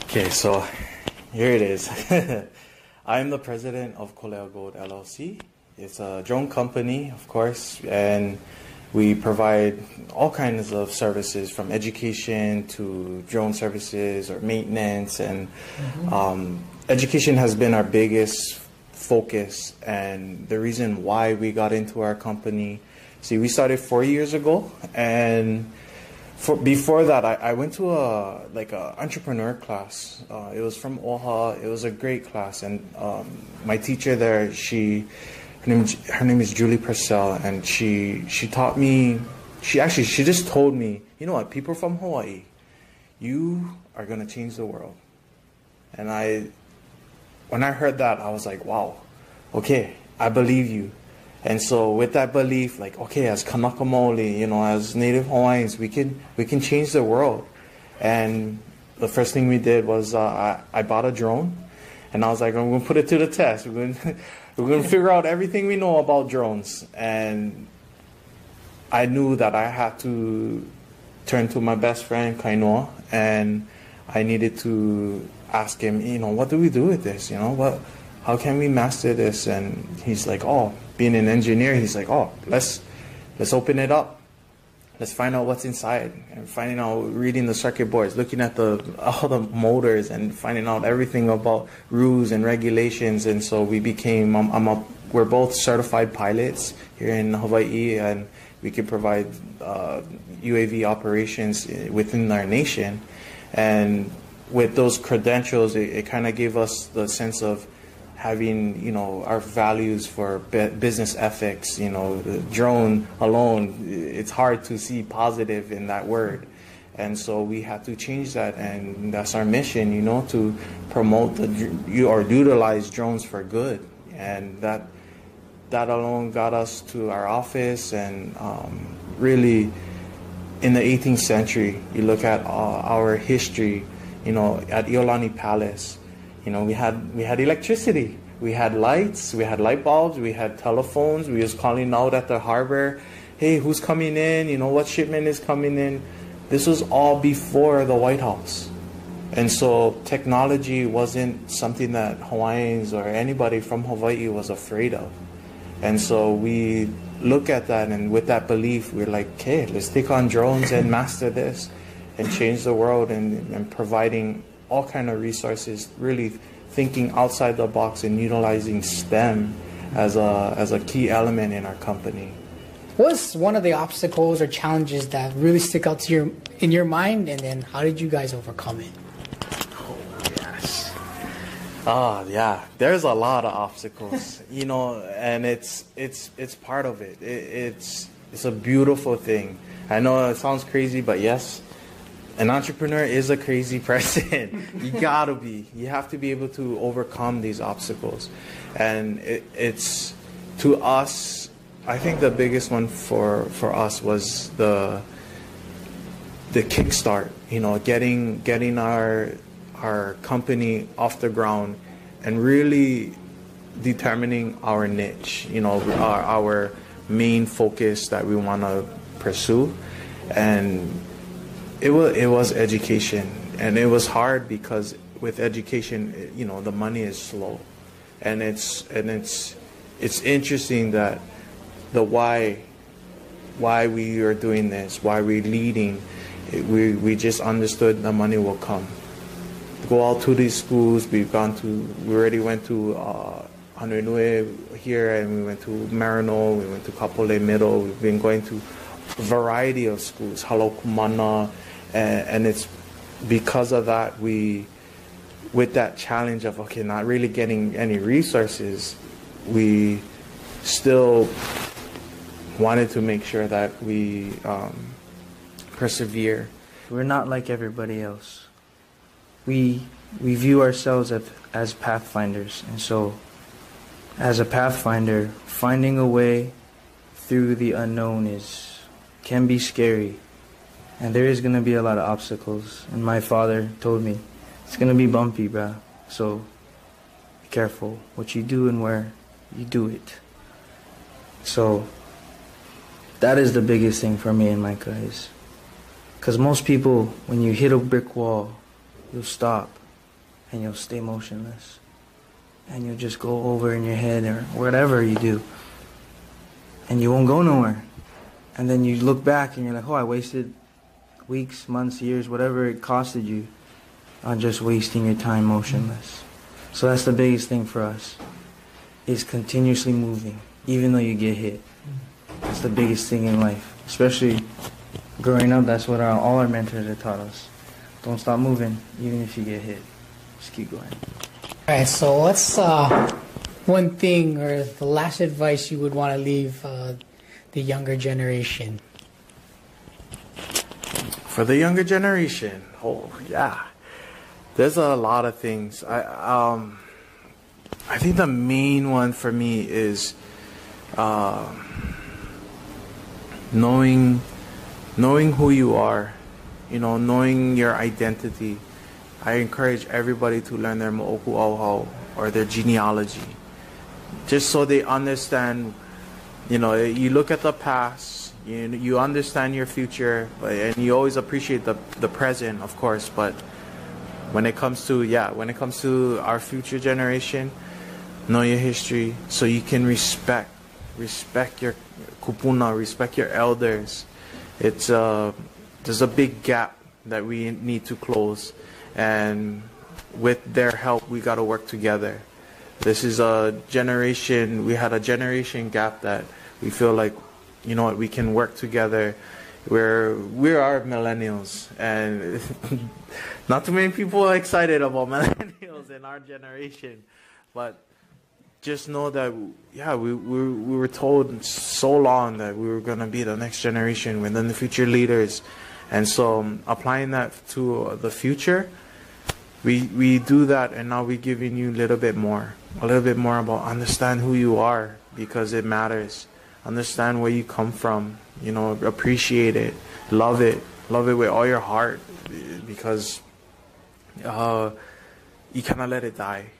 Okay, so here it is. I'm the president of Keola Gold LLC. It's a drone company, of course, and we provide all kinds of services from education to drone services or maintenance. And education has been our biggest focus and the reason why we got into our company. See, we started 4 years ago, and before that, I went to a entrepreneur class. It was from OHA. It was a great class, and my teacher there, her name is Julie Purcell, and she taught me. She just told me, you know what, people from Hawaii, you are gonna change the world. And when I heard that, I was like, wow, okay, I believe you. And so with that belief, like, okay, as Kanaka Maoli, as Native Hawaiians, we can change the world. And the first thing we did was I bought a drone, and I was like, I'm going to put it to the test. We're going to figure out everything we know about drones. And I knew that I had to turn to my best friend, Kainoa, and I needed to ask him, what do we do with this? How can we master this? And he's like, being an engineer, he's like, let's open it up. Let's find out what's inside, and reading the circuit boards, looking at all the motors, and finding out everything about rules and regulations. And so we became, we're both certified pilots here in Hawaii, and we can provide UAV operations within our nation. And with those credentials, it kind of gave us the sense of having, our values for business ethics. The drone alone, it's hard to see positive in that word. And so we had to change that, and that's our mission, to promote or utilize drones for good. And that alone got us to our office. And really, in the 18th century, you look at our history, at Iolani Palace, we had electricity, we had lights, we had light bulbs, we had telephones. We was calling out at the harbor, hey, who's coming in? What shipment is coming in? This was all before the White House. And so technology wasn't something that Hawaiians or anybody from Hawaii was afraid of. And so we look at that, and with that belief, we're like, okay, let's take on drones and master this and change the world, and providing all kind of resources, really thinking outside the box and utilizing STEM as a key element in our company. What's one of the obstacles or challenges that really stick out to in your mind, and then how did you guys overcome it? Oh, yes. Yeah, there's a lot of obstacles, and it's part of it. It's a beautiful thing. I know it sounds crazy, but yes, an entrepreneur is a crazy person. You have to be able to overcome these obstacles. And it's, to us, I think the biggest one for us was the kickstart, getting our company off the ground and really determining our niche, our main focus that we want to pursue. And it was education, and it was hard because with education, the money is slow, and it's interesting that the why we are doing this, why we're leading, we just understood the money will come. Go out to these schools. We already went to Honolulu here, and we went to Marino, we went to Kapolei Middle. We've been going to a variety of schools, Halokumana. And it's because of that, with that challenge of, not really getting any resources, we still wanted to make sure that we persevere. We're not like everybody else. We view ourselves as pathfinders, and so as a pathfinder, finding a way through the unknown can be scary. And there is going to be a lot of obstacles. And my father told me, it's going to be bumpy, bruh. So be careful what you do and where you do it. So that is the biggest thing for me and Micah, is because most people, when you hit a brick wall, you'll stop. and you'll stay motionless. And you'll just go over in your head or whatever you do. And you won't go nowhere. And then you look back and you're like, oh, I wasted weeks, months, years, whatever it costed you on just wasting your time motionless. So that's the biggest thing for us, is continuously moving, even though you get hit. That's the biggest thing in life. Especially growing up, that's what all our mentors have taught us. Don't stop moving, even if you get hit. Just keep going. All right, so what's one thing or the last advice you would want to leave the younger generation? For the younger generation, oh yeah, there's a lot of things. I think the main one for me is knowing who you are, knowing your identity. I encourage everybody to learn their mo'oku auhau, or their genealogy, just so they understand. You look at the past, you understand your future, and you always appreciate the present, of course. But when it comes to our future generation, know your history so you can respect your kupuna, respect your elders. There's a big gap that we need to close, and with their help, we got to work together. This is we had a generation gap that we feel like, we can work together. We are millennials, and not too many people are excited about millennials in our generation, but just know that, we were told so long that we were going to be the next generation, we're then the future leaders. And so applying that to the future, we do that, and now we're giving you a little bit more about understand who you are, because it matters. Understand where you come from, appreciate it, love it with all your heart, because you cannot let it die.